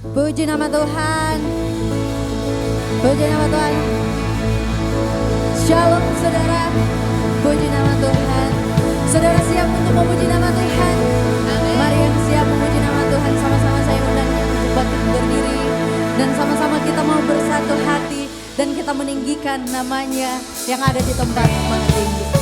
Puji nama Tuhan. Puji nama Tuhan. Shalom saudara. Puji nama Tuhan. Saudara siap untuk memuji nama Tuhan? Amin. Mari yang siap memuji nama Tuhan, sama-sama saya undang yang cepat berdiri. Dan sama-sama kita mau bersatu hati dan kita meninggikan namanya yang ada di tempat mana tinggi.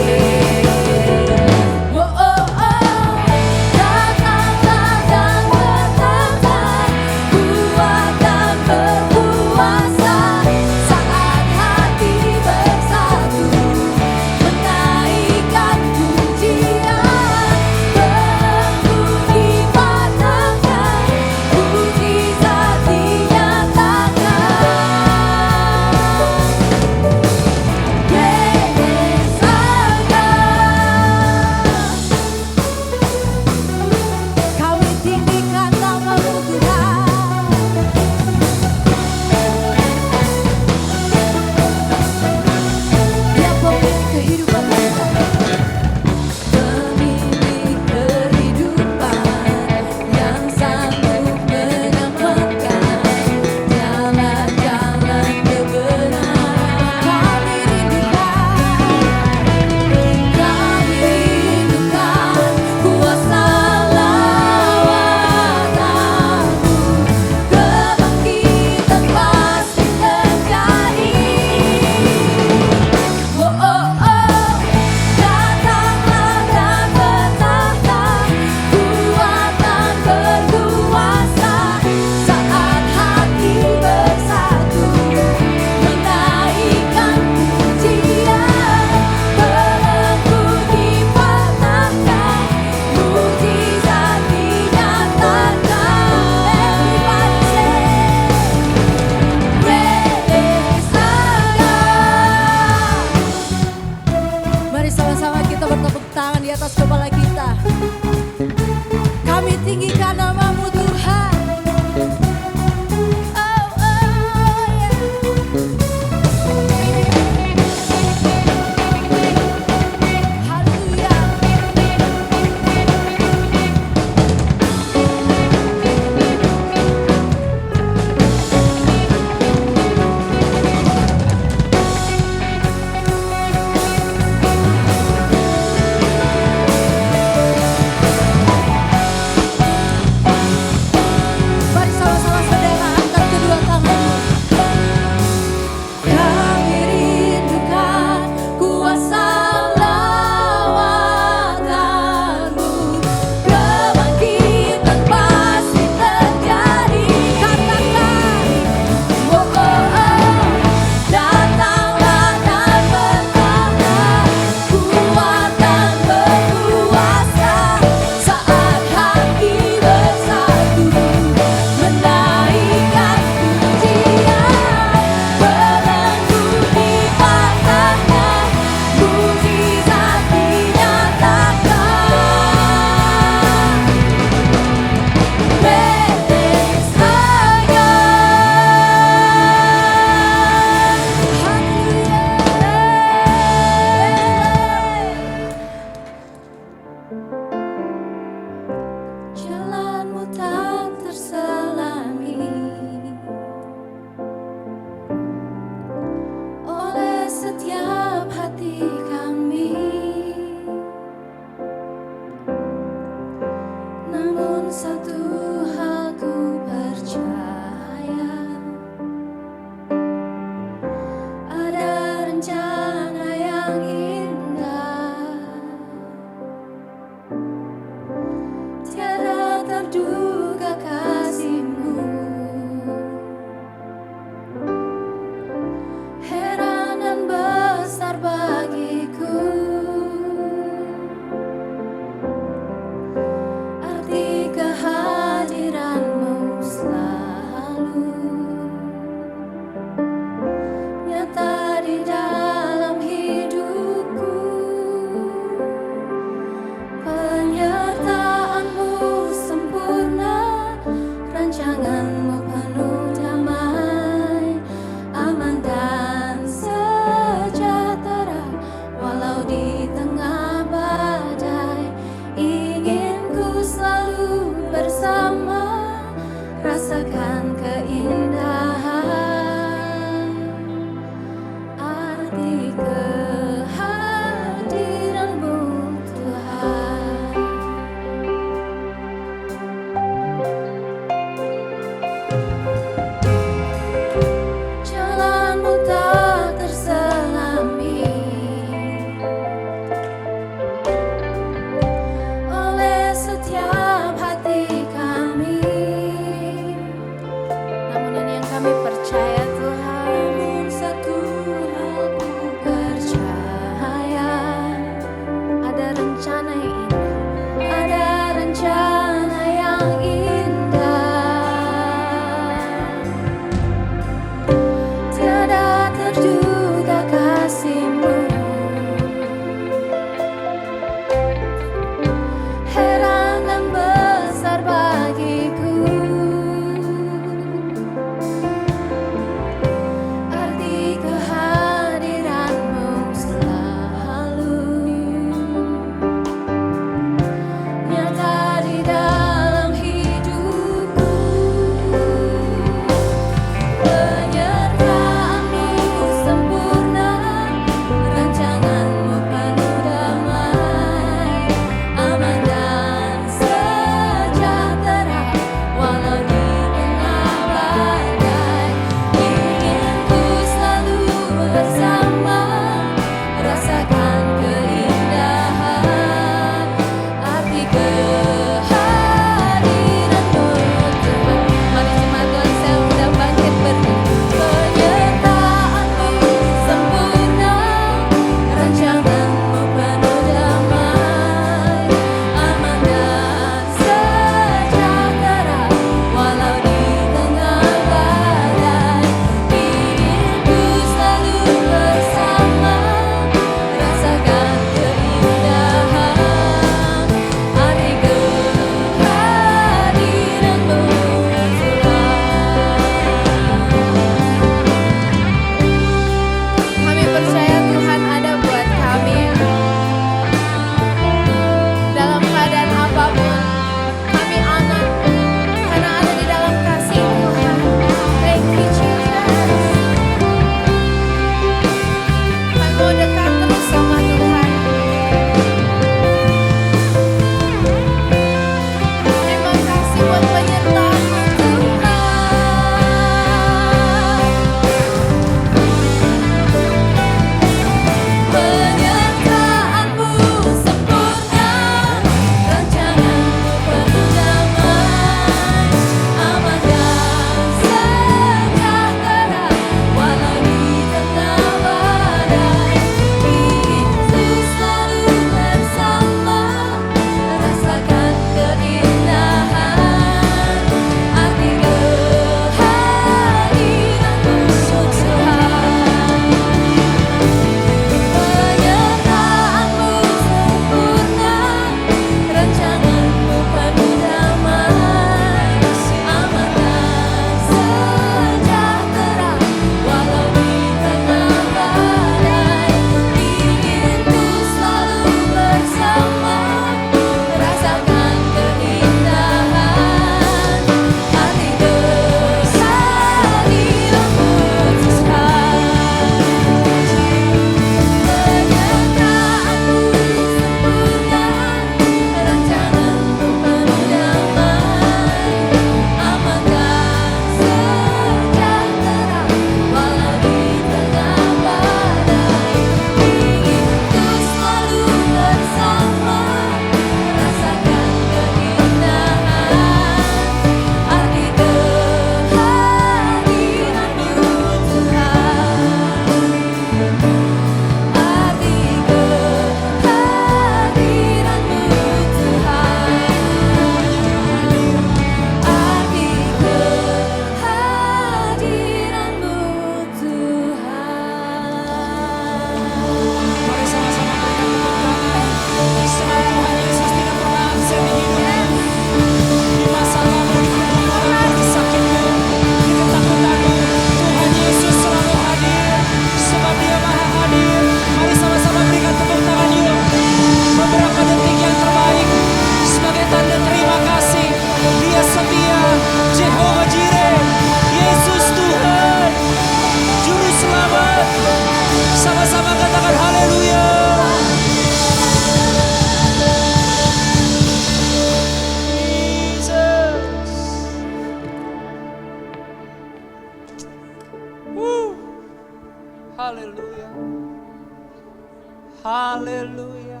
Haleluya.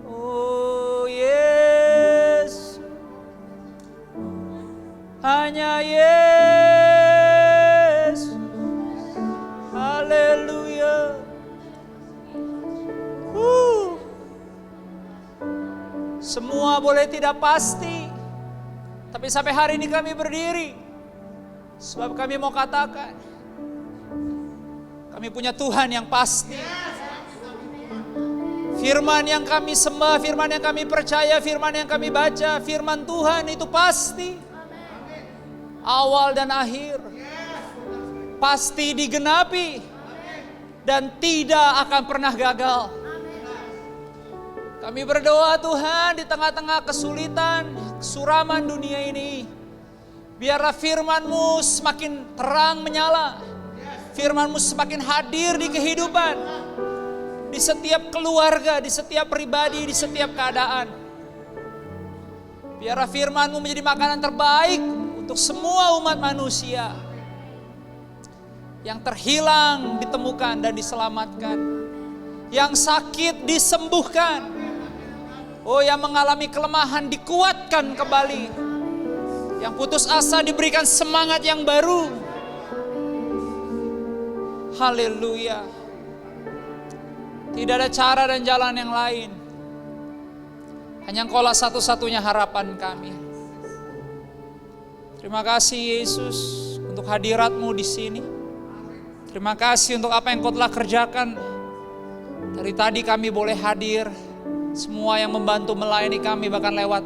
Oh Yesus, hanya Yesus. Haleluya. Semua boleh tidak pasti, tapi sampai hari ini kami berdiri sebab kami mau katakan kami punya Tuhan yang pasti. Firman yang kami sembah, firman yang kami percaya, firman yang kami baca, firman Tuhan itu pasti. Awal dan akhir pasti digenapi dan tidak akan pernah gagal. Kami berdoa Tuhan di tengah-tengah kesulitan, kesuraman dunia ini, biarlah firman-Mu semakin terang menyala, firman-Mu semakin hadir di kehidupan, di setiap keluarga, di setiap pribadi, di setiap keadaan. Biarlah firman-Mu menjadi makanan terbaik untuk semua umat manusia. Yang terhilang ditemukan dan diselamatkan, yang sakit disembuhkan, oh yang mengalami kelemahan dikuatkan kembali, yang putus asa diberikan semangat yang baru. Haleluya. Tidak ada cara dan jalan yang lain. Hanya Engkaulah satu-satunya harapan kami. Terima kasih Yesus untuk hadirat-Mu di sini. Terima kasih untuk apa yang Kau telah kerjakan. Dari tadi kami boleh hadir. Semua yang membantu melayani kami bahkan lewat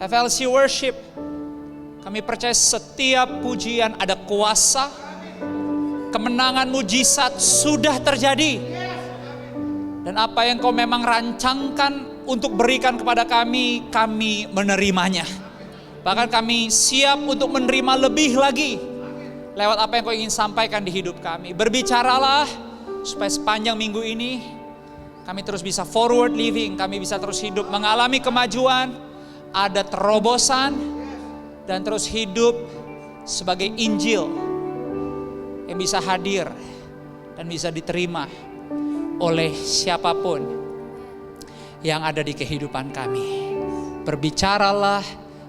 FLC Worship. Kami percaya setiap pujian ada kuasa. Kemenangan mujizat sudah terjadi. Dan apa yang Kau memang rancangkan untuk berikan kepada kami, kami menerimanya. Bahkan kami siap untuk menerima lebih lagi lewat apa yang Kau ingin sampaikan di hidup kami. Berbicaralah supaya sepanjang minggu ini kami terus bisa forward living, kami bisa terus hidup mengalami kemajuan, ada terobosan, dan terus hidup sebagai Injil yang bisa hadir dan bisa diterima oleh siapapun yang ada di kehidupan kami. Berbicaralah,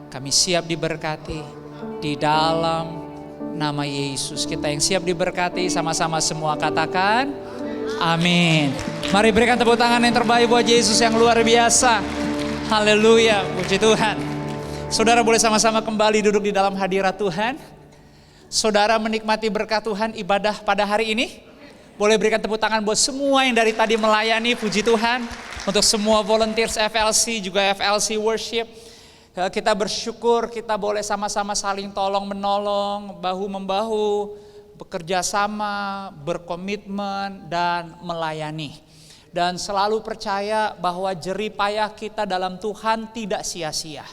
kami siap diberkati di dalam nama Yesus. Kita yang siap diberkati sama-sama semua katakan amin. Mari berikan tepuk tangan yang terbaik buat Yesus yang luar biasa. Haleluya, puji Tuhan. Saudara boleh sama-sama kembali duduk di dalam hadirat Tuhan. Saudara menikmati berkat Tuhan ibadah pada hari ini. Boleh berikan tepuk tangan buat semua yang dari tadi melayani, puji Tuhan. Untuk semua volunteers FLC, juga FLC Worship. Kita bersyukur kita boleh sama-sama saling tolong menolong, bahu-membahu, bekerja sama, berkomitmen, dan melayani. Dan selalu percaya bahwa jerih payah kita dalam Tuhan tidak sia-sia.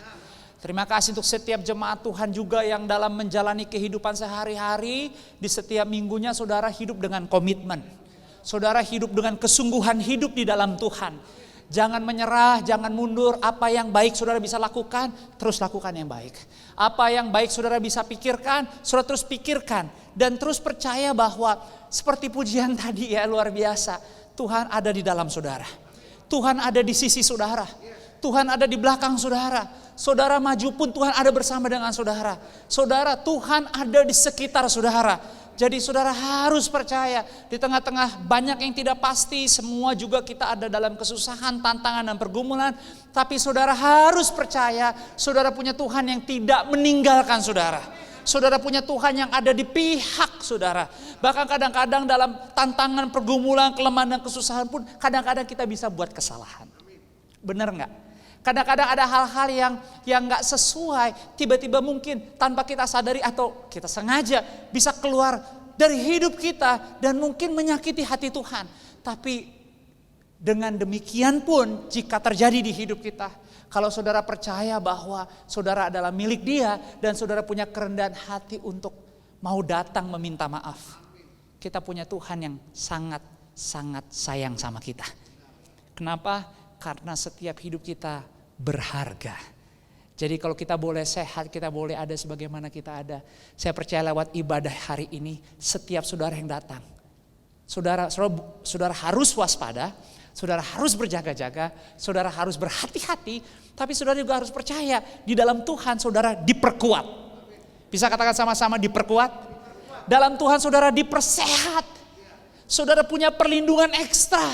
Terima kasih untuk setiap jemaat Tuhan juga yang dalam menjalani kehidupan sehari-hari. Di setiap minggunya saudara hidup dengan komitmen. Saudara hidup dengan kesungguhan hidup di dalam Tuhan. Jangan menyerah, jangan mundur. Apa yang baik saudara bisa lakukan, terus lakukan yang baik. Apa yang baik saudara bisa pikirkan, saudara terus pikirkan. Dan terus percaya bahwa seperti pujian tadi ya luar biasa. Tuhan ada di dalam saudara. Tuhan ada di sisi saudara. Tuhan ada di belakang saudara. Saudara maju pun Tuhan ada bersama dengan saudara. Saudara, Tuhan ada di sekitar saudara. Jadi saudara harus percaya di tengah-tengah banyak yang tidak pasti, semua juga kita ada dalam kesusahan, tantangan dan pergumulan. Tapi saudara harus percaya saudara punya Tuhan yang tidak meninggalkan saudara. Saudara punya Tuhan yang ada di pihak saudara. Bahkan kadang-kadang dalam tantangan, pergumulan, kelemahan dan kesusahan pun kadang-kadang kita bisa buat kesalahan. Benar enggak? Kadang-kadang ada hal-hal yang gak sesuai, tiba-tiba mungkin tanpa kita sadari atau kita sengaja bisa keluar dari hidup kita dan mungkin menyakiti hati Tuhan. Tapi dengan demikian pun jika terjadi di hidup kita, kalau saudara percaya bahwa saudara adalah milik Dia dan saudara punya kerendahan hati untuk mau datang meminta maaf, kita punya Tuhan yang sangat-sangat sayang sama kita. Kenapa? Karena setiap hidup kita berharga. Jadi kalau kita boleh sehat, kita boleh ada sebagaimana kita ada. Saya percaya lewat ibadah hari ini, setiap saudara yang datang, Saudara harus waspada, saudara harus berjaga-jaga, saudara harus berhati-hati, tapi saudara juga harus percaya di dalam Tuhan saudara diperkuat. Bisa katakan sama-sama diperkuat? Dalam Tuhan saudara dipersehat. Saudara punya perlindungan ekstra.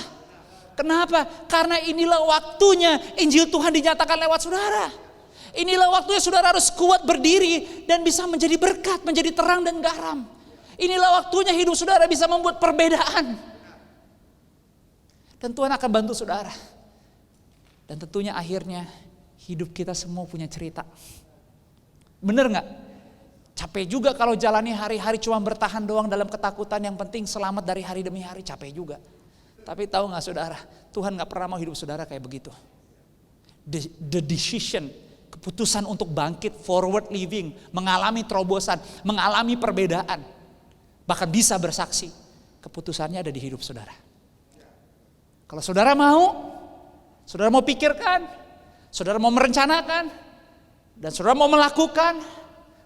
Kenapa? Karena inilah waktunya Injil Tuhan dinyatakan lewat saudara. Inilah waktunya saudara harus kuat berdiri dan bisa menjadi berkat, menjadi terang dan garam. Inilah waktunya hidup saudara bisa membuat perbedaan. Dan Tuhan akan bantu saudara. Dan tentunya akhirnya hidup kita semua punya cerita. Bener gak? Capek juga kalau jalani hari-hari cuma bertahan doang dalam ketakutan. Yang penting selamat dari hari demi hari, capek juga. Tapi tahu gak saudara, Tuhan gak pernah mau hidup saudara kayak begitu. The decision, keputusan untuk bangkit, forward living, mengalami terobosan, mengalami perbedaan. Bahkan bisa bersaksi, keputusannya ada di hidup saudara. Kalau saudara mau pikirkan, saudara mau merencanakan, dan saudara mau melakukan,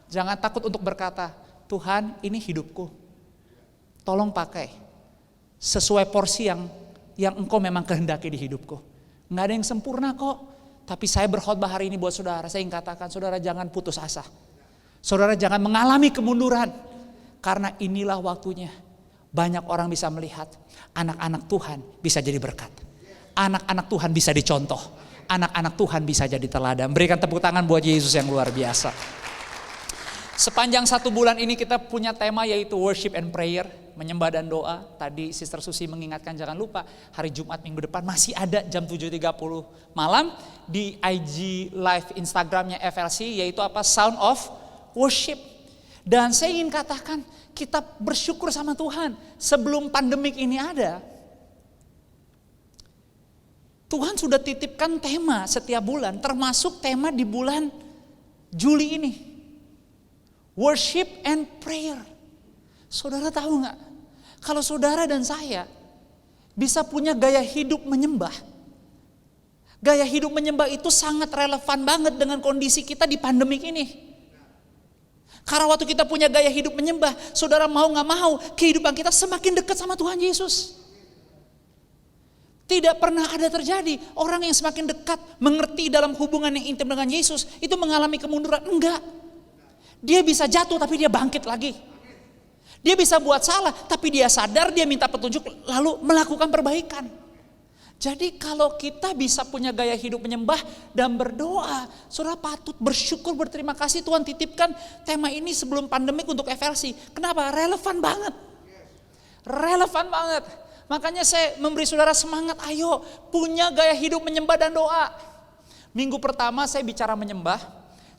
jangan takut untuk berkata, Tuhan ini hidupku, tolong pakai sesuai porsi yang engkau memang kehendaki di hidupku. Nggak ada yang sempurna kok, tapi saya berkhotbah hari ini buat saudara, saya ingin katakan saudara jangan putus asa. Saudara jangan mengalami kemunduran. Karena inilah waktunya banyak orang bisa melihat anak-anak Tuhan bisa jadi berkat. Anak-anak Tuhan bisa dicontoh. Anak-anak Tuhan bisa jadi teladan. Berikan tepuk tangan buat Yesus yang luar biasa. Sepanjang 1 bulan ini kita punya tema yaitu worship and prayer. Menyembah dan doa. Tadi Sister Susi mengingatkan jangan lupa hari Jumat minggu depan masih ada jam 7.30 malam di IG live Instagramnya FLC yaitu apa? Sound of Worship. Dan saya ingin katakan kita bersyukur sama Tuhan sebelum pandemik ini ada. Tuhan sudah titipkan tema setiap bulan termasuk tema di bulan Juli ini. Worship and prayer. Saudara tahu gak? Kalau saudara dan saya bisa punya gaya hidup menyembah. Gaya hidup menyembah itu sangat relevan banget dengan kondisi kita di pandemik ini. Karena waktu kita punya gaya hidup menyembah, saudara mau gak mau, kehidupan kita semakin dekat sama Tuhan Yesus. Tidak pernah ada terjadi orang yang semakin dekat, mengerti dalam hubungan yang intim dengan Yesus, itu mengalami kemunduran. Enggak. Dia bisa jatuh tapi dia bangkit lagi. Dia bisa buat salah tapi dia sadar, dia minta petunjuk lalu melakukan perbaikan. Jadi kalau kita bisa punya gaya hidup menyembah dan berdoa, saudara patut bersyukur, berterima kasih Tuhan titipkan tema ini sebelum pandemik untuk FLC. Kenapa? Relevan banget. Relevan banget. Makanya saya memberi saudara semangat, ayo punya gaya hidup menyembah dan doa. Minggu pertama saya bicara menyembah,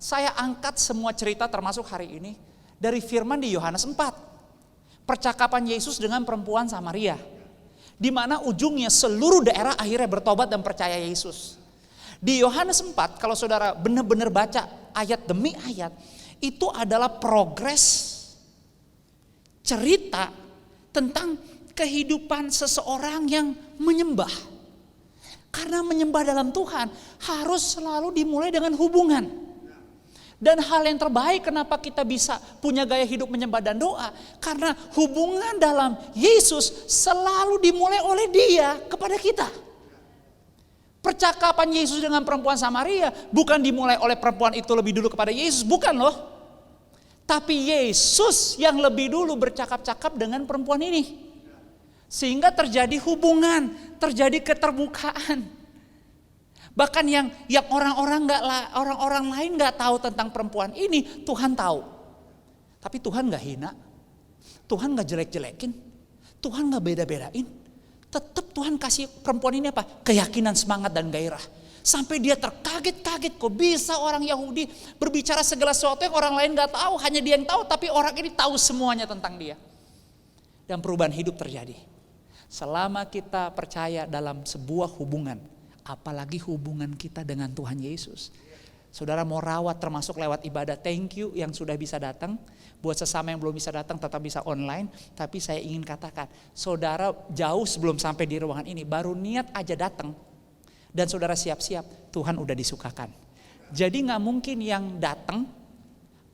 saya angkat semua cerita termasuk hari ini dari firman di Yohanes 4. Percakapan Yesus dengan perempuan Samaria. Di mana ujungnya seluruh daerah akhirnya bertobat dan percaya Yesus. Di Yohanes 4 kalau saudara benar-benar baca ayat demi ayat, itu adalah progres cerita tentang kehidupan seseorang yang menyembah. Karena menyembah dalam Tuhan harus selalu dimulai dengan hubungan. Dan hal yang terbaik kenapa kita bisa punya gaya hidup menyembah dan doa. Karena hubungan dalam Yesus selalu dimulai oleh Dia kepada kita. Percakapan Yesus dengan perempuan Samaria bukan dimulai oleh perempuan itu lebih dulu kepada Yesus. Bukan loh. Tapi Yesus yang lebih dulu bercakap-cakap dengan perempuan ini. Sehingga terjadi hubungan, terjadi keterbukaan. Bahkan yang orang-orang lain nggak tahu tentang perempuan ini, Tuhan tahu. Tapi Tuhan nggak hina, Tuhan nggak jelek-jelekin, Tuhan nggak beda-bedain. Tetap Tuhan kasih perempuan ini apa? Keyakinan, semangat dan gairah. Sampai dia terkaget-kaget, kok bisa orang Yahudi berbicara segala sesuatu yang orang lain nggak tahu, hanya dia yang tahu. Tapi orang ini tahu semuanya tentang dia. Dan perubahan hidup terjadi. Selama kita percaya dalam sebuah hubungan. Apalagi hubungan kita dengan Tuhan Yesus. Saudara mau rawat termasuk lewat ibadah. Thank you yang sudah bisa datang. Buat sesama yang belum bisa datang tetap bisa online. Tapi saya ingin katakan, saudara jauh sebelum sampai di ruangan ini, baru niat aja datang. Dan saudara siap-siap, Tuhan udah disukakan. Jadi gak mungkin yang datang,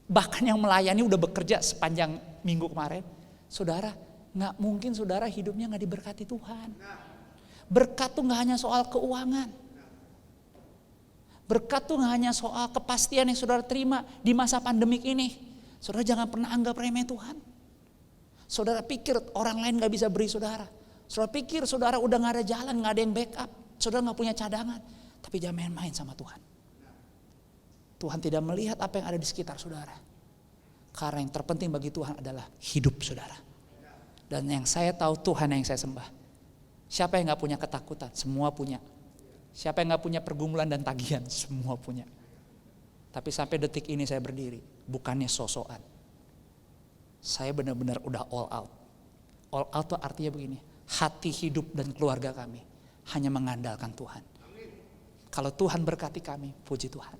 bahkan yang melayani udah bekerja sepanjang minggu kemarin. Saudara, Nggak mungkin saudara hidupnya nggak diberkati Tuhan. Berkat tuh nggak hanya soal keuangan. Berkat tuh nggak hanya soal kepastian yang saudara terima di masa pandemik ini. Saudara jangan pernah anggap remeh Tuhan. Saudara pikir orang lain nggak bisa beri saudara. Saudara pikir saudara udah nggak ada jalan, nggak ada yang backup. Saudara nggak punya cadangan. Tapi jangan main-main sama Tuhan. Tuhan tidak melihat apa yang ada di sekitar saudara. Karena yang terpenting bagi Tuhan adalah hidup saudara. Dan yang saya tahu Tuhan yang saya sembah. Siapa yang gak punya ketakutan? Semua punya. Siapa yang gak punya pergumulan dan tagihan? Semua punya. Tapi sampai detik ini saya berdiri. Bukannya sosokan. Saya benar-benar udah all out. All out itu artinya begini. Hati, hidup dan keluarga kami hanya mengandalkan Tuhan. Kalau Tuhan berkati kami, puji Tuhan.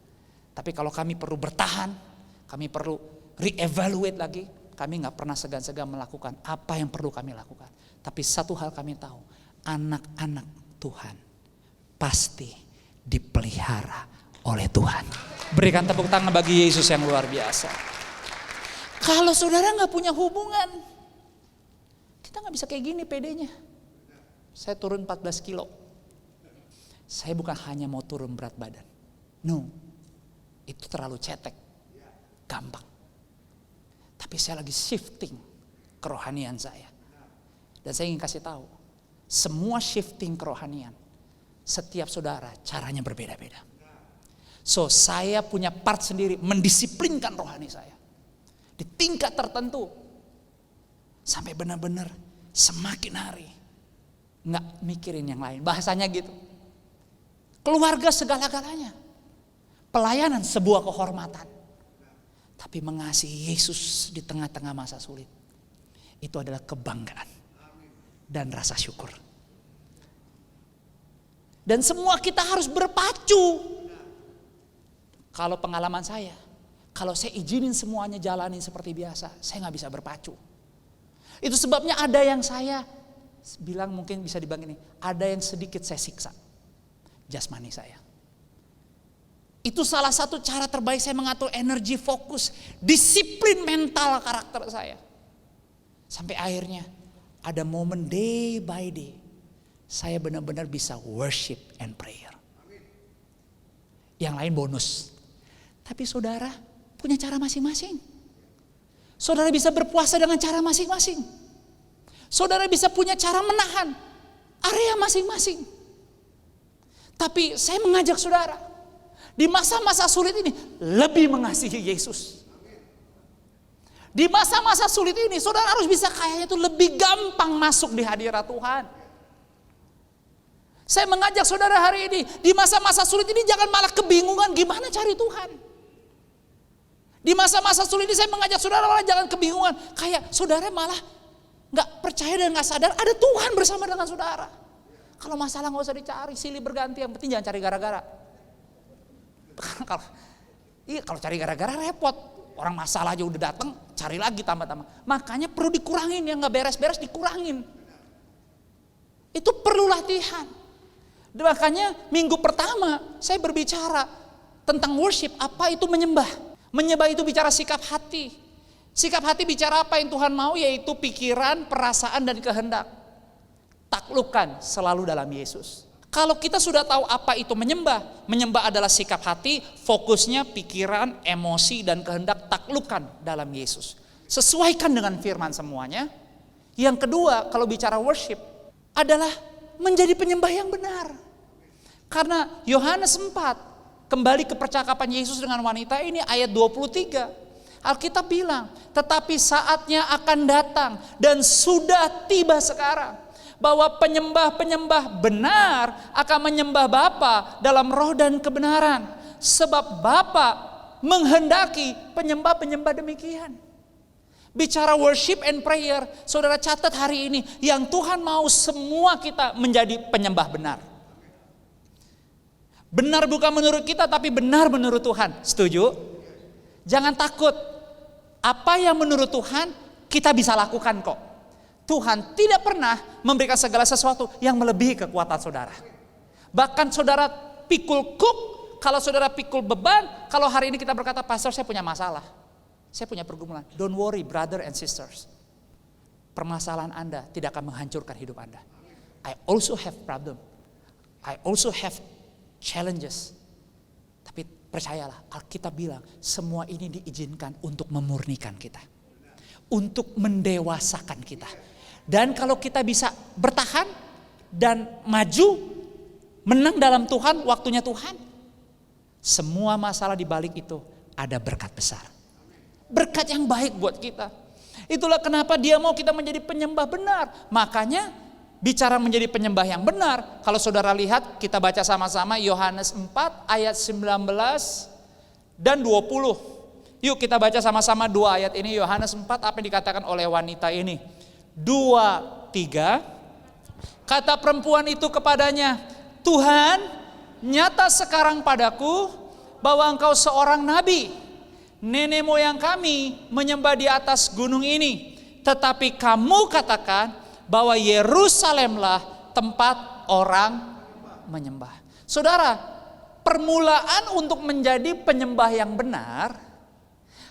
Tapi kalau kami perlu bertahan, kami perlu re-evaluate lagi, kami gak pernah segan-segan melakukan apa yang perlu kami lakukan. Tapi satu hal kami tahu, anak-anak Tuhan pasti dipelihara oleh Tuhan. Berikan tepuk tangan bagi Yesus yang luar biasa. Kalau saudara gak punya hubungan, kita gak bisa kayak gini pedenya. Saya turun 14 kilo. Saya bukan hanya mau turun berat badan. No, itu terlalu cetek, gampang. Tapi saya lagi shifting kerohanian saya. Dan saya ingin kasih tahu, semua shifting kerohanian, setiap saudara caranya berbeda-beda. So saya punya part sendiri mendisiplinkan rohani saya. Di tingkat tertentu. Sampai benar-benar semakin hari nggak mikirin yang lain. Bahasanya gitu. Keluarga segala-galanya. Pelayanan sebuah kehormatan. Tapi mengasihi Yesus di tengah-tengah masa sulit. Itu adalah kebanggaan. Dan rasa syukur. Dan semua kita harus berpacu. Kalau pengalaman saya. Kalau saya izinin semuanya jalanin seperti biasa. Saya gak bisa berpacu. Itu sebabnya ada yang saya bilang mungkin bisa dibilang ini. Ada yang sedikit saya siksa. Jasmani saya. Itu salah satu cara terbaik saya mengatur energi, fokus, disiplin mental karakter saya. Sampai akhirnya ada momen day by day. Saya benar-benar bisa worship and prayer. Yang lain bonus. Tapi saudara punya cara masing-masing. Saudara bisa berpuasa dengan cara masing-masing. Saudara bisa punya cara menahan area masing-masing. Tapi saya mengajak saudara, di masa-masa sulit ini lebih mengasihi Yesus. Di masa-masa sulit ini saudara harus bisa kayaknya itu lebih gampang masuk di hadirat Tuhan. Saya mengajak saudara hari ini, di masa-masa sulit ini jangan malah kebingungan gimana cari Tuhan. Di masa-masa sulit ini saya mengajak saudara malah jangan kebingungan. Kayak saudara malah gak percaya dan gak sadar ada Tuhan bersama dengan saudara. Kalau masalah gak usah dicari, silih berganti, yang penting jangan cari gara-gara. Kalau cari gara-gara repot. Orang masalah aja udah datang, cari lagi tambah-tambah. Makanya perlu dikurangin, yang gak beres-beres dikurangin. Itu perlu latihan. Makanya minggu pertama saya berbicara tentang worship, apa itu menyembah. Menyembah itu bicara sikap hati. Sikap hati bicara apa yang Tuhan mau, yaitu pikiran, perasaan, dan kehendak. Taklukkan selalu dalam Yesus. Kalau kita sudah tahu apa itu menyembah. Menyembah adalah sikap hati, fokusnya pikiran, emosi, dan kehendak, taklukkan dalam Yesus. Sesuaikan dengan firman semuanya. Yang kedua, kalau bicara worship, adalah menjadi penyembah yang benar. Karena Yohanes 4, kembali ke percakapan Yesus dengan wanita ini ayat 23. Alkitab bilang, tetapi saatnya akan datang dan sudah tiba sekarang, bahwa penyembah-penyembah benar akan menyembah Bapa dalam roh dan kebenaran. Sebab Bapa menghendaki penyembah-penyembah demikian. Bicara worship and prayer, saudara catat hari ini, yang Tuhan mau semua kita menjadi penyembah benar. Benar bukan menurut kita, tapi benar menurut Tuhan. Setuju? Jangan takut. Apa yang menurut Tuhan kita bisa lakukan kok. Tuhan tidak pernah memberikan segala sesuatu yang melebihi kekuatan saudara. Bahkan saudara pikul kuk, kalau saudara pikul beban, kalau hari ini kita berkata, pastor saya punya masalah, saya punya pergumulan. Don't worry brother and sisters. permasalahan Anda tidak akan menghancurkan hidup Anda. I also have problem. I also have challenges. Tapi percayalah, Alkitab bilang semua ini diizinkan untuk memurnikan kita. Untuk mendewasakan kita. Dan kalau kita bisa bertahan dan maju, menang dalam Tuhan, waktunya Tuhan, semua masalah di balik itu ada berkat besar. Berkat yang baik buat kita. Itulah kenapa Dia mau kita menjadi penyembah benar. Makanya bicara menjadi penyembah yang benar, kalau saudara lihat, kita baca sama-sama Yohanes 4 ayat 19 dan 20. Yuk kita baca sama-sama dua ayat ini. Yohanes 4, apa yang dikatakan oleh wanita ini? 2, 3. Kata perempuan itu kepadanya, Tuhan, nyata sekarang padaku bahwa engkau seorang nabi. Nenek moyang kami menyembah di atas gunung ini. Tetapi kamu katakan bahwa Yerusalemlah tempat orang menyembah. Saudara, permulaan untuk menjadi penyembah yang benar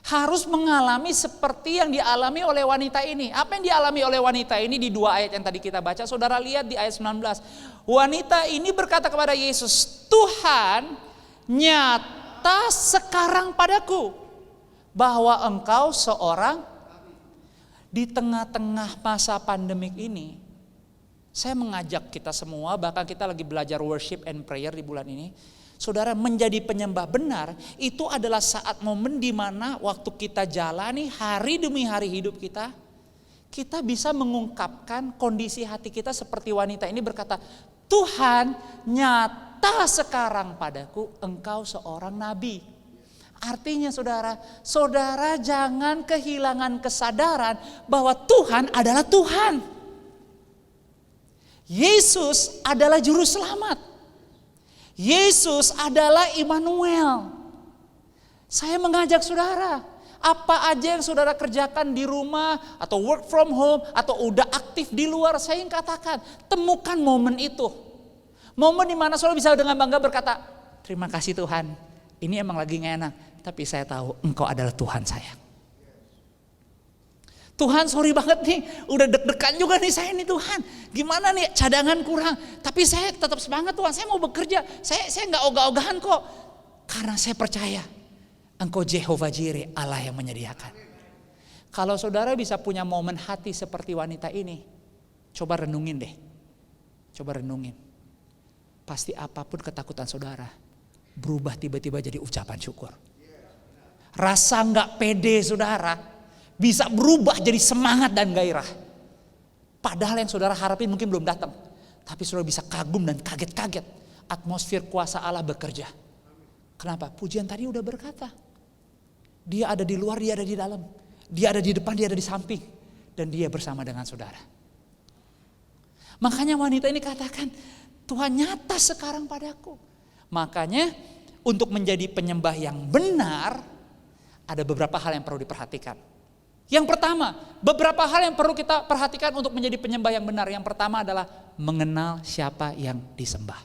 harus mengalami seperti yang dialami oleh wanita ini. Apa yang dialami oleh wanita ini di dua ayat yang tadi kita baca? Saudara lihat di ayat 19. Wanita ini berkata kepada Yesus, Tuhan, nyata sekarang padaku bahwa engkau seorang. Di tengah-tengah masa pandemik ini, saya mengajak kita semua, bahkan kita lagi belajar worship and prayer di bulan ini. Saudara, menjadi penyembah benar itu adalah saat momen di mana waktu kita jalani hari demi hari hidup kita, kita bisa mengungkapkan kondisi hati kita seperti wanita ini berkata, Tuhan, nyata sekarang padaku engkau seorang nabi. Artinya saudara jangan kehilangan kesadaran bahwa Tuhan adalah Tuhan. Yesus adalah juru selamat. Yesus adalah Immanuel. Saya mengajak saudara, apa aja yang saudara kerjakan di rumah atau work from home atau udah aktif di luar, saya ingin katakan, temukan momen itu. Momen di mana saudara bisa dengan bangga berkata, terima kasih Tuhan, ini emang lagi gak enak. Tapi saya tahu engkau adalah Tuhan saya. Tuhan sorry banget nih, udah deg-degan juga nih saya nih Tuhan. Gimana nih cadangan kurang. Tapi saya tetap semangat Tuhan, saya mau bekerja. Saya gak ogah-ogahan kok. Karena saya percaya engkau Jehovah Jireh, Allah yang menyediakan. Kalau saudara bisa punya momen hati seperti wanita ini, coba renungin deh. Coba renungin. Pasti apapun ketakutan saudara, berubah tiba-tiba jadi ucapan syukur. Rasa gak pede saudara bisa berubah jadi semangat dan gairah. Padahal yang saudara harapin mungkin belum datang. Tapi saudara bisa kagum dan kaget-kaget. Atmosfer kuasa Allah bekerja. Kenapa? Pujian tadi udah berkata. Dia ada di luar, dia ada di dalam. Dia ada di depan, dia ada di samping. Dan dia bersama dengan saudara. Makanya wanita ini katakan, Tuhan nyata sekarang padaku. Makanya untuk menjadi penyembah yang benar, ada beberapa hal yang perlu diperhatikan. Yang pertama, beberapa hal yang perlu kita perhatikan untuk menjadi penyembah yang benar. Yang pertama adalah mengenal siapa yang disembah.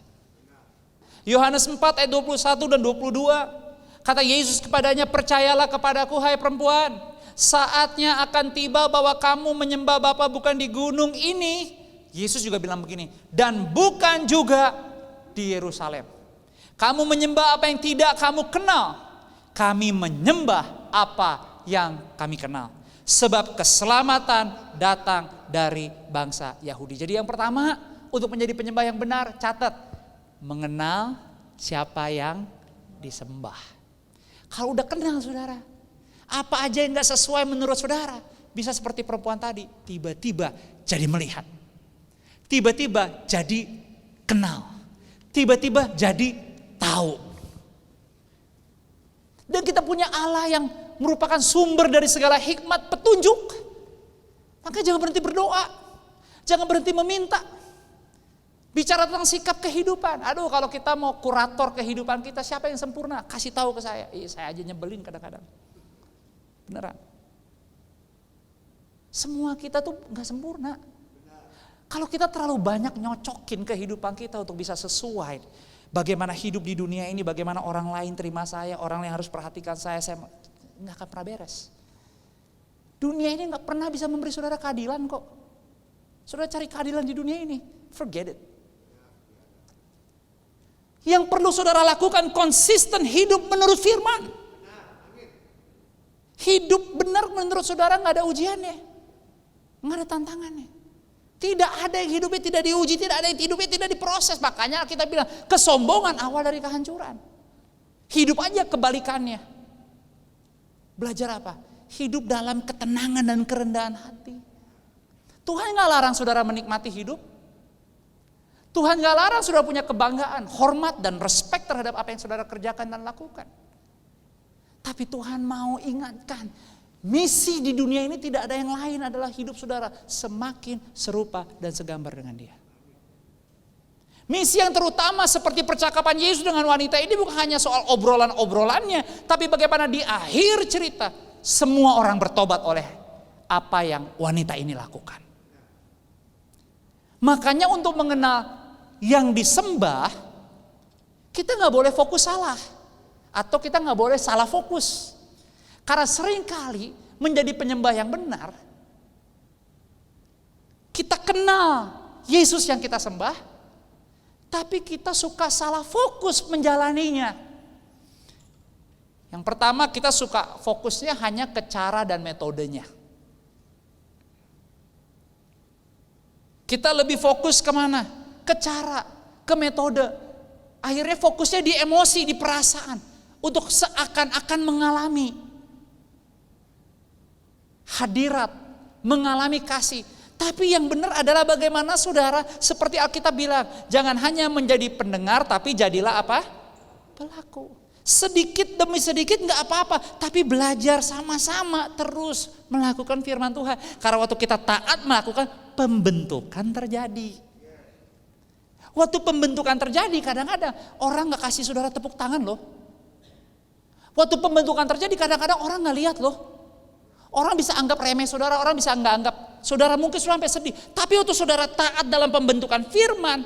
Yohanes 4 ayat 21 dan 22. Kata Yesus kepadanya, percayalah kepadaku hai perempuan. Saatnya akan tiba bahwa kamu menyembah Bapa bukan di gunung ini. Yesus juga bilang begini, dan bukan juga di Yerusalem. Kamu menyembah apa yang tidak kamu kenal. Kami menyembah apa yang kami kenal. Sebab keselamatan datang dari bangsa Yahudi. Jadi yang pertama, untuk menjadi penyembah yang benar, catat. Mengenal siapa yang disembah. Kalau udah kenal saudara, apa aja yang gak sesuai menurut saudara, bisa seperti perempuan tadi, tiba-tiba jadi melihat. Tiba-tiba jadi kenal. Tiba-tiba jadi tahu. Dan kita punya Allah yang merupakan sumber dari segala hikmat petunjuk. Maka jangan berhenti berdoa. Jangan berhenti meminta. Bicara tentang sikap kehidupan. Aduh, kalau kita mau kurator kehidupan kita, siapa yang sempurna? Kasih tahu ke saya. Saya aja nyebelin kadang-kadang. Beneran. Semua kita tuh gak sempurna. Kalau kita terlalu banyak nyocokin kehidupan kita untuk bisa sesuai bagaimana hidup di dunia ini, bagaimana orang lain terima saya, orang lain harus perhatikan saya nggak akan pernah beres. Dunia ini gak pernah bisa memberi saudara keadilan kok. Saudara cari keadilan di dunia ini, forget it. Yang perlu saudara lakukan konsisten hidup menurut firman. Hidup benar menurut saudara gak ada ujiannya. Gak ada tantangannya. Tidak ada yang hidupnya tidak diuji, tidak ada yang hidupnya tidak diproses. Makanya kita bilang kesombongan awal dari kehancuran. Hidup aja kebalikannya. Belajar apa? Hidup dalam ketenangan dan kerendahan hati. Tuhan gak larang saudara menikmati hidup. Tuhan gak larang saudara punya kebanggaan, hormat dan respect terhadap apa yang saudara kerjakan dan lakukan. Tapi Tuhan mau ingatkan, misi di dunia ini tidak ada yang lain adalah hidup saudara semakin serupa dan segambar dengan Dia. Misi yang terutama seperti percakapan Yesus dengan wanita ini bukan hanya soal obrolan-obrolannya, tapi bagaimana di akhir cerita semua orang bertobat oleh apa yang wanita ini lakukan. Makanya untuk mengenal yang disembah, kita gak boleh fokus salah. Atau kita gak boleh salah fokus. Karena seringkali menjadi penyembah yang benar, kita kenal Yesus yang kita sembah, tapi kita suka salah fokus menjalaninya. Yang pertama kita suka fokusnya hanya ke cara dan metodenya. Kita lebih fokus kemana? Ke cara, ke metode. Akhirnya fokusnya di emosi, di perasaan. Untuk seakan-akan mengalami hadirat, mengalami kasih. Tapi yang benar adalah bagaimana saudara, seperti Alkitab bilang, jangan hanya menjadi pendengar tapi jadilah apa? Pelaku. Sedikit demi sedikit gak apa-apa, tapi belajar sama-sama terus melakukan firman Tuhan. Karena waktu kita taat melakukan, pembentukan terjadi. Waktu pembentukan terjadi kadang-kadang orang gak kasih saudara tepuk tangan loh. Waktu pembentukan terjadi kadang-kadang orang gak lihat loh. Orang bisa anggap remeh saudara, orang bisa nggak anggap saudara, mungkin sampai sedih. Tapi waktu saudara taat dalam pembentukan firman,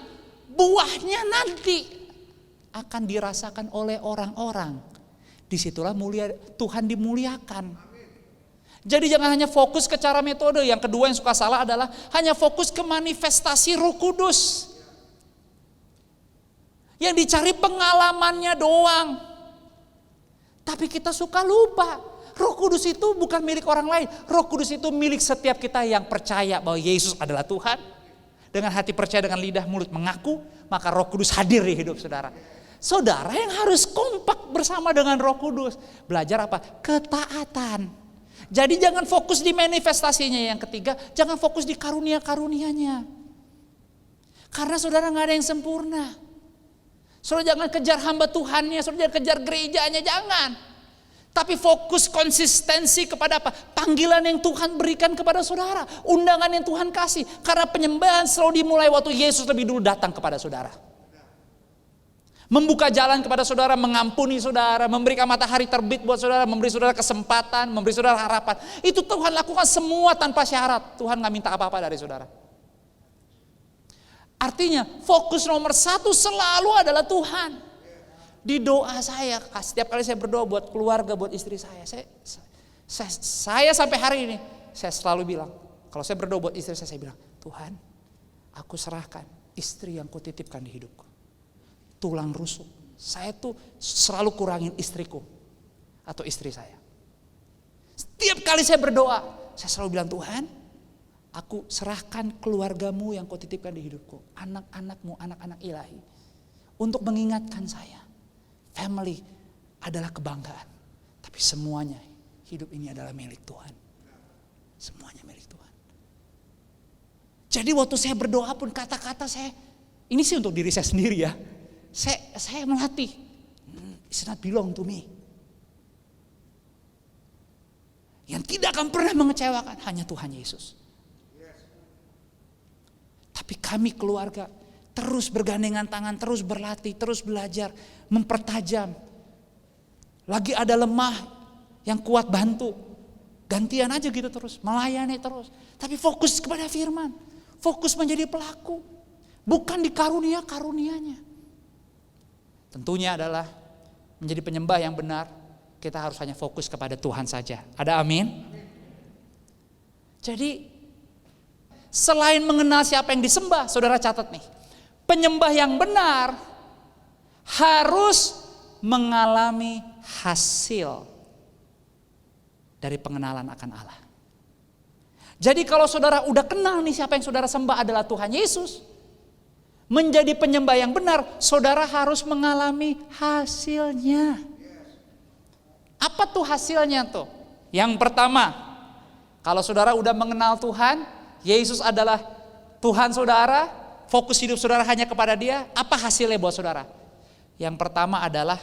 buahnya nanti akan dirasakan oleh orang-orang. Disitulah mulia Tuhan dimuliakan. Jadi jangan hanya fokus ke cara metode. Yang kedua yang suka salah adalah hanya fokus ke manifestasi Roh Kudus. Yang dicari pengalamannya doang. Tapi kita suka lupa. Roh Kudus itu bukan milik orang lain. Roh Kudus itu milik setiap kita yang percaya bahwa Yesus adalah Tuhan. Dengan hati percaya, dengan lidah, mulut mengaku, maka Roh Kudus hadir di hidup saudara. Saudara yang harus kompak bersama dengan Roh Kudus. Belajar apa? Ketaatan. Jadi jangan fokus di manifestasinya. Yang ketiga, jangan fokus di karunia-karunianya. Karena saudara gak ada yang sempurna. Saudara jangan kejar hamba Tuhannya, saudara jangan kejar gerejanya, jangan. Tapi fokus konsistensi kepada apa? Panggilan yang Tuhan berikan kepada saudara. Undangan yang Tuhan kasih. Karena penyembahan selalu dimulai waktu Yesus lebih dulu datang kepada saudara. Membuka jalan kepada saudara, mengampuni saudara, memberikan matahari terbit buat saudara, memberi saudara kesempatan, memberi saudara harapan. Itu Tuhan lakukan semua tanpa syarat. Tuhan gak minta apa-apa dari saudara. Artinya fokus nomor satu selalu adalah Tuhan. Di doa saya, setiap kali saya berdoa buat keluarga, buat istri saya sampai hari ini, saya selalu bilang, kalau saya berdoa buat istri saya bilang, Tuhan, aku serahkan istri yang kau titipkan di hidupku. Tulang rusuk, saya tuh selalu kurangin istriku atau istri saya. Setiap kali saya berdoa, saya selalu bilang, Tuhan, aku serahkan keluargamu yang kau titipkan di hidupku, anak-anakmu, anak-anak ilahi, untuk mengingatkan saya. Family adalah kebanggaan. Tapi semuanya hidup ini adalah milik Tuhan. Semuanya milik Tuhan. Jadi waktu saya berdoa pun kata-kata saya, ini sih untuk diri saya sendiri ya. Saya melatih. It's not belong to me. Yang tidak akan pernah mengecewakan hanya Tuhan Yesus. Tapi kami keluarga terus bergandengan tangan, terus berlatih, terus belajar, mempertajam. Lagi ada lemah, yang kuat bantu. Gantian aja gitu terus, melayani terus. Tapi fokus kepada firman, fokus menjadi pelaku. Bukan di karunia-karunianya. Tentunya adalah menjadi penyembah yang benar, kita harus hanya fokus kepada Tuhan saja. Ada amin? Jadi selain mengenal siapa yang disembah, saudara catat nih, penyembah yang benar harus mengalami hasil dari pengenalan akan Allah. Jadi kalau saudara udah kenal nih siapa yang saudara sembah adalah Tuhan Yesus, menjadi penyembah yang benar, saudara harus mengalami hasilnya. Apa tuh hasilnya tuh? Yang pertama, kalau saudara udah mengenal Tuhan, Yesus adalah Tuhan saudara, fokus hidup saudara hanya kepada Dia, apa hasilnya buat saudara? Yang pertama adalah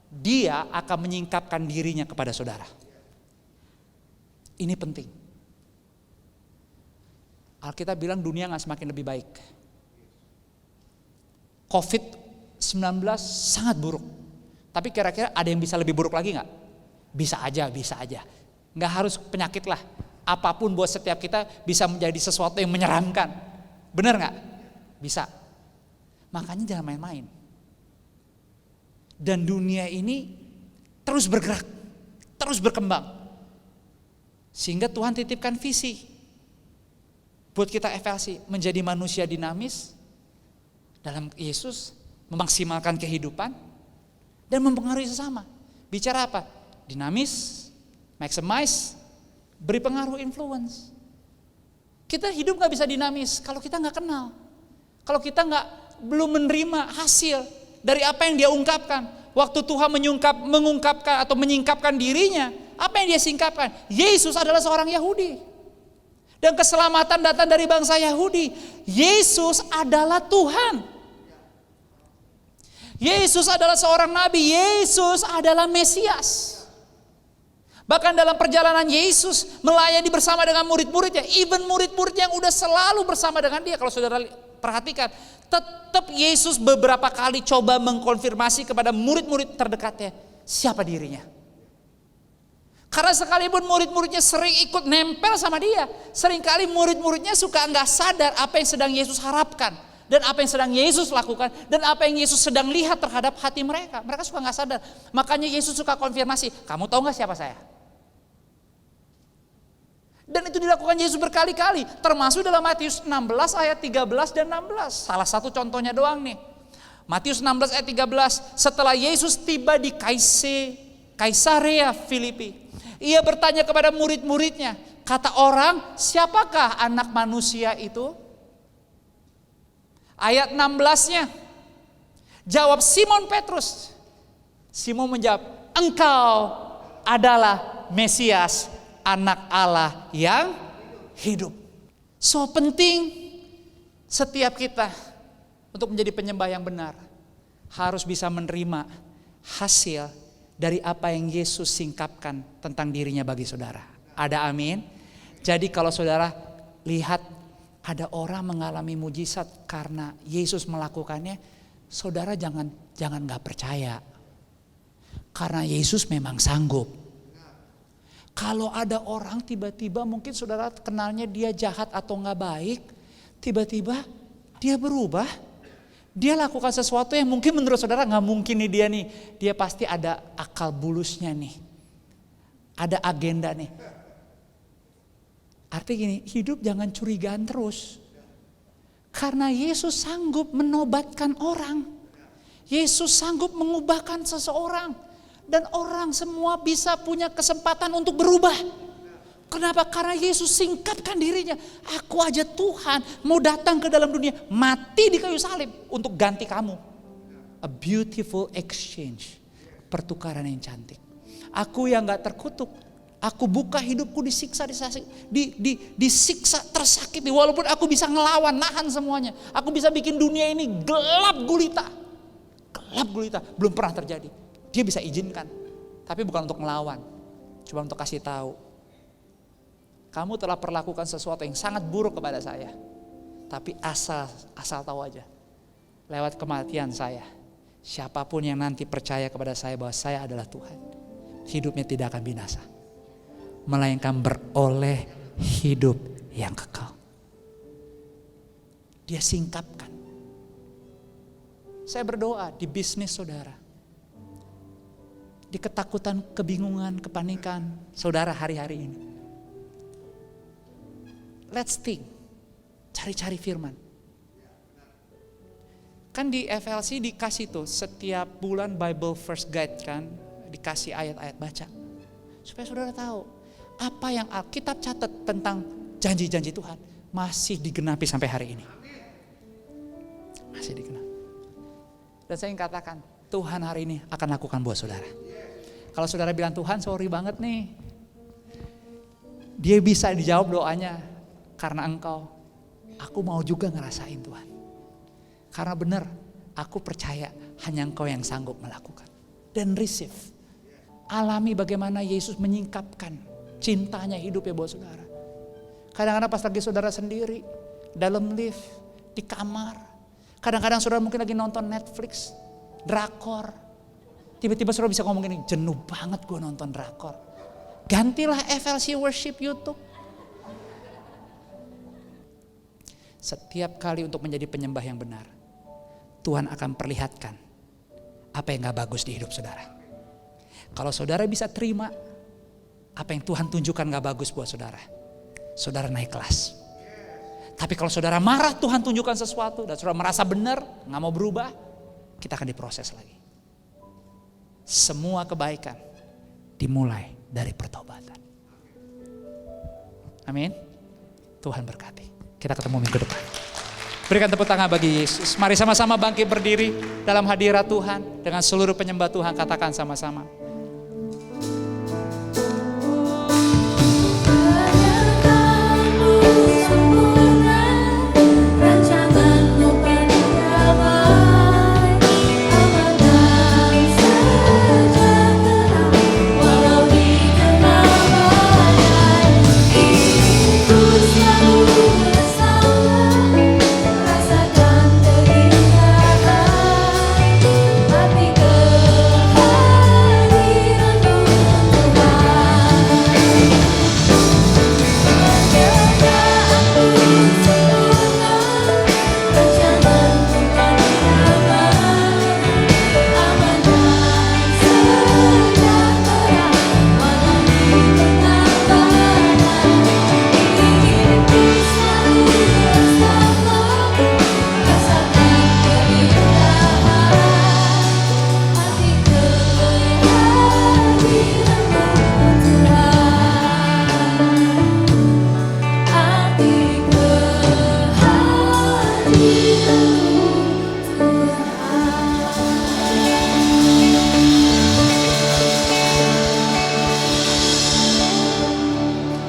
Dia akan menyingkapkan dirinya kepada saudara. Ini penting. Alkitab bilang dunia gak semakin lebih baik. COVID-19 sangat buruk. Tapi kira-kira ada yang bisa lebih buruk lagi gak? Bisa aja. Gak harus penyakit lah. Apapun buat setiap kita bisa menjadi sesuatu yang menyeramkan. Benar gak? Bisa. Makanya jangan main-main. Dan dunia ini terus bergerak, terus berkembang. Sehingga Tuhan titipkan visi buat kita evaluasi, menjadi manusia dinamis dalam Yesus, memaksimalkan kehidupan dan mempengaruhi sesama. Bicara apa? Dinamis, maximize, beri pengaruh, influence. Kita hidup gak bisa dinamis kalau kita gak kenal. Kalau kita belum menerima hasil dari apa yang Dia ungkapkan. Waktu Tuhan mengungkapkan atau menyingkapkan dirinya, apa yang Dia singkapkan? Yesus adalah seorang Yahudi. Dan keselamatan datang dari bangsa Yahudi. Yesus adalah Tuhan. Yesus adalah seorang nabi. Yesus adalah Mesias. Bahkan dalam perjalanan Yesus melayani bersama dengan murid-muridnya. Even murid-muridnya yang udah selalu bersama dengan Dia. Kalau saudara perhatikan, tetap Yesus beberapa kali coba mengkonfirmasi kepada murid-murid terdekatnya siapa dirinya. Karena sekalipun murid-muridnya sering ikut nempel sama Dia, seringkali murid-muridnya suka nggak sadar apa yang sedang Yesus harapkan, dan apa yang sedang Yesus lakukan, dan apa yang Yesus sedang lihat terhadap hati mereka. Mereka suka nggak sadar. Makanya Yesus suka konfirmasi, kamu tahu nggak siapa saya? Dan itu dilakukan Yesus berkali-kali, termasuk dalam Matius 16 ayat 13 dan 16. Salah satu contohnya doang nih. Matius 16 ayat 13, setelah Yesus tiba di Kaisarea Filipi, Ia bertanya kepada murid-muridnya, kata orang, siapakah anak manusia itu? Ayat 16-nya, jawab Simon Petrus. Simon menjawab, engkau adalah Mesias, anak Allah yang hidup. So penting setiap kita untuk menjadi penyembah yang benar harus bisa menerima hasil dari apa yang Yesus singkapkan tentang dirinya bagi saudara. Ada amin? Jadi kalau saudara lihat ada orang mengalami mujizat karena Yesus melakukannya, saudara jangan gak percaya. Karena Yesus memang sanggup. Kalau ada orang tiba-tiba mungkin saudara kenalnya dia jahat atau gak baik, tiba-tiba dia berubah. Dia lakukan sesuatu yang mungkin menurut saudara gak mungkin nih. Dia pasti ada akal bulusnya nih. Ada agenda nih. Artinya gini, hidup jangan curigaan terus. Karena Yesus sanggup menobatkan orang. Yesus sanggup mengubahkan seseorang. Dan orang semua bisa punya kesempatan untuk berubah. Kenapa? Karena Yesus singkapkan dirinya. Aku aja Tuhan mau datang ke dalam dunia, mati di kayu salib untuk ganti kamu. A beautiful exchange. Pertukaran yang cantik. Aku yang gak terkutuk. Aku buka hidupku disiksa, tersakiti. Walaupun aku bisa ngelawan, nahan semuanya. Aku bisa bikin dunia ini gelap gulita. Gelap gulita, belum pernah terjadi. Dia bisa izinkan. Tapi bukan untuk ngelawan. Cuma untuk kasih tahu. Kamu telah perlakukan sesuatu yang sangat buruk kepada saya. Tapi asal tahu aja. Lewat kematian saya, siapapun yang nanti percaya kepada saya bahwa saya adalah Tuhan, hidupnya tidak akan binasa. Melainkan beroleh hidup yang kekal. Dia singkapkan. Saya berdoa di bisnis saudara. Di ketakutan, kebingungan, kepanikan saudara hari-hari ini. let's think. Cari-cari firman. Kan di FLC dikasih tuh setiap bulan Bible First Guide kan. Dikasih ayat-ayat baca. Supaya saudara tahu apa yang Alkitab catat tentang janji-janji Tuhan masih digenapi sampai hari ini. Masih digenapi. Dan saya ingin katakan, Tuhan hari ini akan lakukan buat saudara. Kalau saudara bilang, Tuhan sorry banget nih. Dia bisa dijawab doanya karena Engkau. Aku mau juga ngerasain Tuhan. Karena benar, aku percaya hanya Engkau yang sanggup melakukan. Dan receive. Alami bagaimana Yesus menyingkapkan cintanya hidupnya buat saudara. Kadang-kadang pas lagi saudara sendiri, dalam lift, di kamar. Kadang-kadang saudara mungkin lagi nonton Netflix, drakor. Tiba-tiba saudara bisa ngomong gini, jenuh banget gue nonton drakor. Gantilah FLC Worship YouTube. Setiap kali untuk menjadi penyembah yang benar, Tuhan akan perlihatkan apa yang gak bagus di hidup saudara. Kalau saudara bisa terima apa yang Tuhan tunjukkan gak bagus buat saudara, saudara naik kelas. Tapi kalau saudara marah Tuhan tunjukkan sesuatu dan saudara merasa benar, gak mau berubah, kita akan diproses lagi. Semua kebaikan dimulai dari pertobatan. Amin. Tuhan berkati. Kita ketemu minggu depan. Berikan tepuk tangan bagi Yesus. Mari sama-sama bangkit berdiri dalam hadirat Tuhan. Dengan seluruh penyembah Tuhan katakan sama-sama.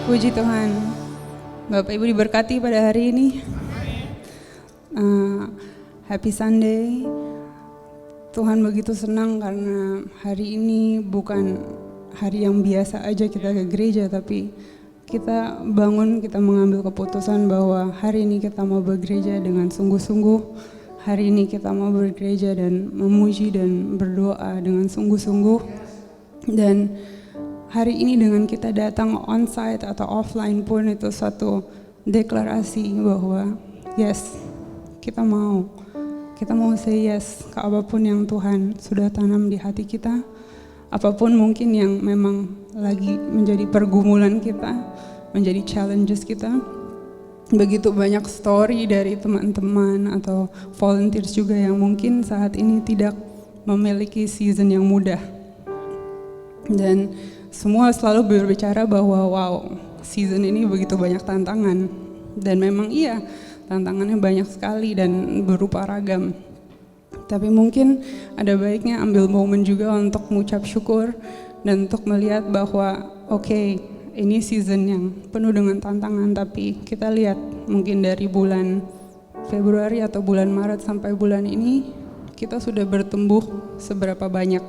Puji Tuhan, Bapak Ibu diberkati pada hari ini. Happy Sunday. Tuhan begitu senang karena hari ini bukan hari yang biasa aja kita ke gereja, tapi kita bangun, kita mengambil keputusan bahwa hari ini kita mau bergereja dengan sungguh-sungguh. Hari ini kita mau bergereja dan memuji dan berdoa dengan sungguh-sungguh. Dan hari ini dengan kita datang onsite atau offline pun itu satu deklarasi bahwa yes, kita mau say yes ke apapun yang Tuhan sudah tanam di hati kita. Apapun mungkin yang memang lagi menjadi pergumulan kita, menjadi challenges kita. Begitu banyak story dari teman-teman atau volunteers juga yang mungkin saat ini tidak memiliki season yang mudah. Dan semua selalu berbicara bahwa wow, season ini begitu banyak tantangan. Dan memang iya, tantangannya banyak sekali dan berupa ragam. Tapi mungkin ada baiknya ambil momen juga untuk mengucap syukur dan untuk melihat bahwa oke, ini season yang penuh dengan tantangan, tapi kita lihat mungkin dari bulan Februari atau bulan Maret sampai bulan ini kita sudah bertumbuh seberapa banyak.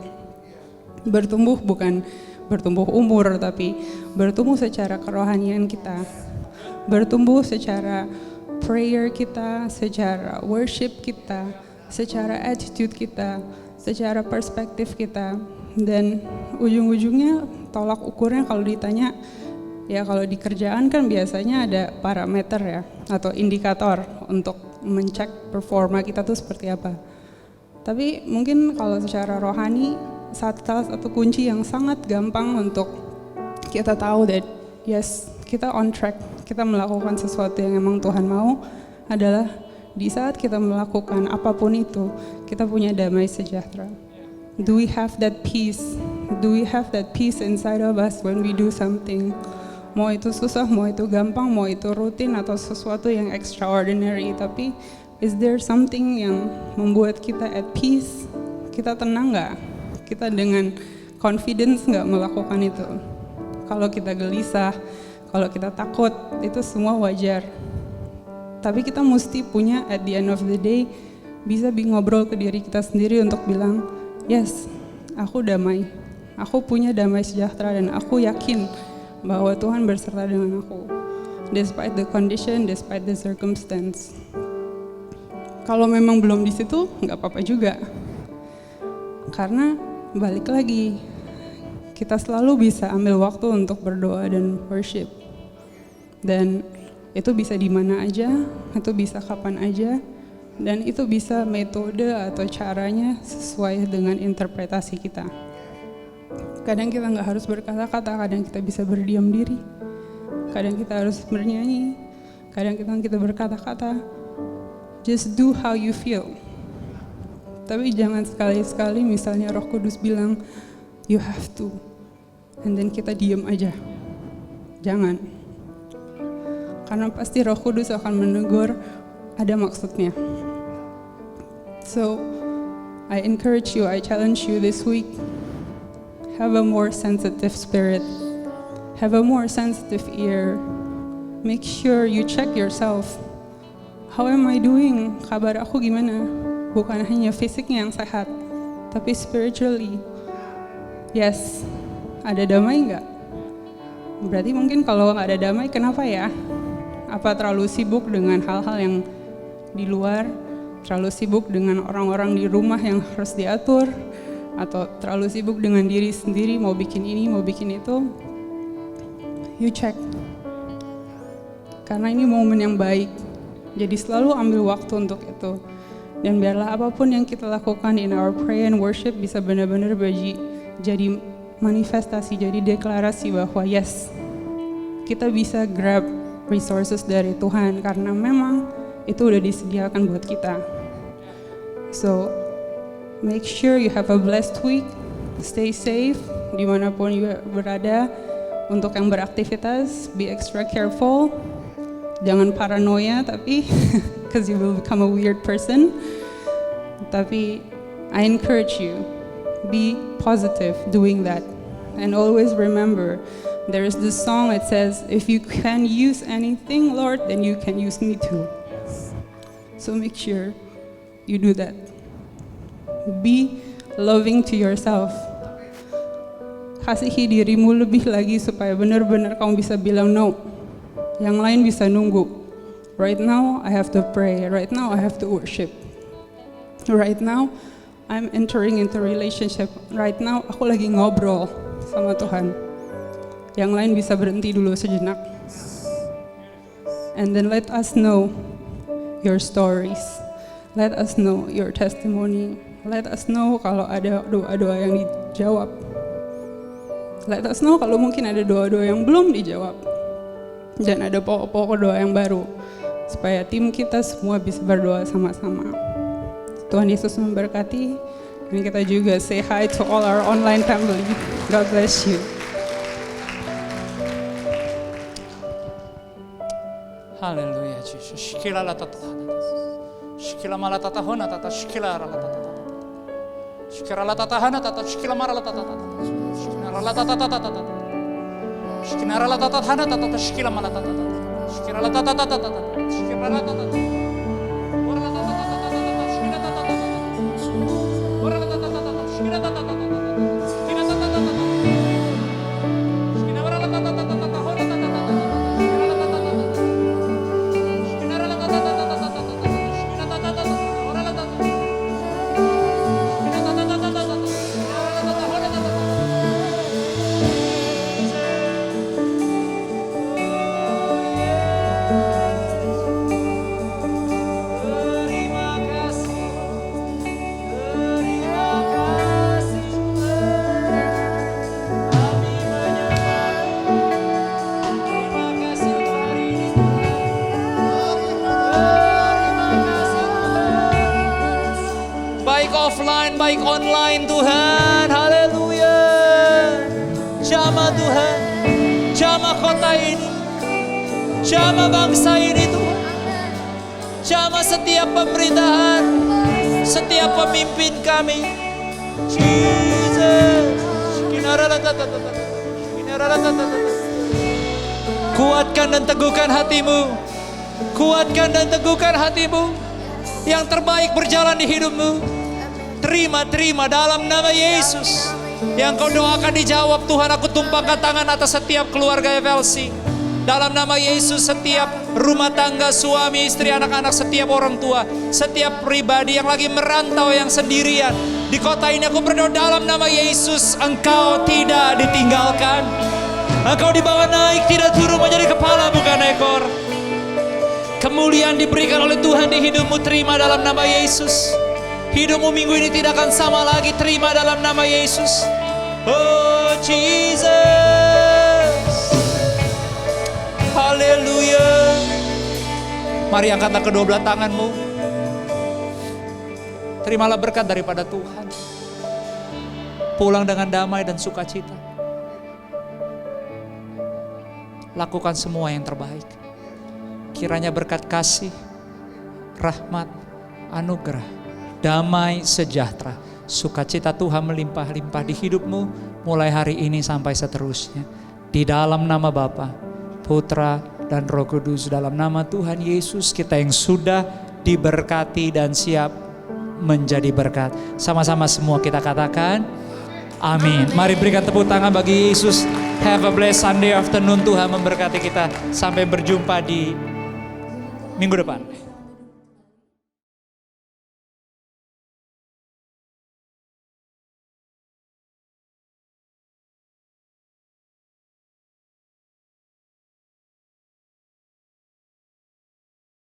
Bertumbuh bukan bertumbuh umur, tapi bertumbuh secara kerohanian kita, bertumbuh secara prayer kita, secara worship kita, secara attitude kita, secara perspektif kita. Dan ujung-ujungnya tolak ukurnya kalau ditanya, ya kalau di kerjaan kan biasanya ada parameter ya, atau indikator untuk mencek performa kita tuh seperti apa. Tapi mungkin kalau secara rohani, salah satu kunci yang sangat gampang untuk kita tahu that yes, kita on track, kita melakukan sesuatu yang emang Tuhan mau adalah di saat kita melakukan apapun itu, kita punya damai sejahtera. Do we have that peace? Do we have that peace inside of us when we do something? Mau itu susah, mau itu gampang, mau itu rutin atau sesuatu yang extraordinary, tapi is there something yang membuat kita at peace? Kita tenang nggak? Kita dengan confidence nggak melakukan itu? Kalau kita gelisah, kalau kita takut, itu semua wajar. Tapi kita mesti punya at the end of the day, bisa ngobrol ke diri kita sendiri untuk bilang, yes, aku damai. Aku punya damai sejahtera dan aku yakin bahwa Tuhan berserta dengan aku. Despite the condition, despite the circumstance. Kalau memang belum di situ, nggak apa-apa juga. Karena balik lagi, kita selalu bisa ambil waktu untuk berdoa dan worship. Dan itu bisa di mana aja, itu bisa kapan aja, dan itu bisa metode atau caranya sesuai dengan interpretasi kita. Kadang kita nggak harus berkata-kata, kadang kita bisa berdiam diri, kadang kita harus bernyanyi, kadang kita berkata-kata. Just do how you feel. Tapi jangan sekali-sekali misalnya Roh Kudus bilang, you have to, and then kita diam aja. Jangan. Karena pasti Roh Kudus akan menegur, ada maksudnya. So, I encourage you, I challenge you this week, have a more sensitive spirit, have a more sensitive ear. Make sure you check yourself. How am I doing? Kabar aku gimana? Bukan hanya fisiknya yang sehat, tapi spiritually. Yes, ada damai nggak? Berarti mungkin kalau nggak ada damai, kenapa ya? Apa terlalu sibuk dengan hal-hal yang di luar? Terlalu sibuk dengan orang-orang di rumah yang harus diatur? Atau terlalu sibuk dengan diri sendiri, mau bikin ini, mau bikin itu? You check. Karena ini momen yang baik. Jadi selalu ambil waktu untuk itu. Dan biarlah apapun yang kita lakukan in our prayer and worship bisa benar-benar jadi manifestasi, jadi deklarasi bahwa yes, kita bisa grab resources dari Tuhan karena memang itu udah disediakan buat kita. So, make sure you have a blessed week, stay safe dimanapun you berada. Untuk yang beraktivitas, be extra careful, jangan paranoia tapi because you will become a weird person. Tapi I encourage you, be positive doing that, and always remember, there is this song that says, if you can use anything, Lord, then you can use me too. So make sure you do that. Be loving to yourself. Kasihi dirimu lebih lagi supaya benar-benar kamu bisa bilang no. Yang lain bisa nunggu. Right now, I have to pray. Right now, I have to worship. Right now, I'm entering into relationship. Right now, aku lagi ngobrol sama Tuhan. Yang lain bisa berhenti dulu sejenak. And then let us know your stories. Let us know your testimony. Let us know kalau ada doa-doa yang dijawab. Let us know kalau mungkin ada doa-doa yang belum dijawab. Dan ada pokok-pokok doa yang baru. Supaya tim kita semua bisa berdoa sama-sama. Tuhan Yesus memberkati. Dan kita juga say hi to all our online family. God bless you. Haleluya, Jesus. Shikila la tata. Shikila mala tata hona tata shikila la tata. Shikila la tata hana tata shikila mara la tata. Shikila la tata tata. Shikila la tata hana tata shikila mala tata. Shikila la tata tata. Shikila la tata. Ora la tata tata. Shikila tata tata. Ora la tata tata. Shikila tata tata. Shikila tata tata. Shikila ora la tata tata. Hora tata tata. Shikila la tata tata. Shikila la tata tata. Shikila tata tata. Ora la tata. Shikila tata tata. Ora la tata. Hora tata. Terima kasih. offline baik online Tuhan. Haleluya. Jamah Tuhan, jamah kota ini, jamah bangsa ini Tuhan, jamah setiap pemerintahan, setiap pemimpin kami. Jesus. Kuatkan dan teguhkan hatimu, kuatkan dan teguhkan hatimu. Yang terbaik berjalan di hidupmu. Terima dalam nama Yesus. Yang kau doakan dijawab. Tuhan, aku tumpahkan tangan atas setiap keluarga FLC. Dalam nama Yesus, setiap rumah tangga, suami, istri, anak-anak, setiap orang tua, setiap pribadi yang lagi merantau, yang sendirian di kota ini, aku berdoa dalam nama Yesus, engkau tidak ditinggalkan. Engkau dibawa naik, tidak turun, menjadi kepala bukan ekor. Kemuliaan diberikan oleh Tuhan di hidupmu, terima dalam nama Yesus. Hidupmu minggu ini tidak akan sama lagi, terima dalam nama Yesus. Oh Jesus. Haleluya. Mari angkatlah kedua belah tanganmu. Terimalah berkat daripada Tuhan. Pulang dengan damai dan sukacita. Lakukan semua yang terbaik. Kiranya berkat kasih, rahmat, anugerah, damai, sejahtera, sukacita Tuhan melimpah-limpah di hidupmu mulai hari ini sampai seterusnya. Di dalam nama Bapa, Putra, dan Roh Kudus, dalam nama Tuhan Yesus, kita yang sudah diberkati dan siap menjadi berkat. Sama-sama semua kita katakan, amin. Mari berikan tepuk tangan bagi Yesus. Have a blessed Sunday afternoon. Tuhan memberkati kita. Sampai berjumpa di minggu depan.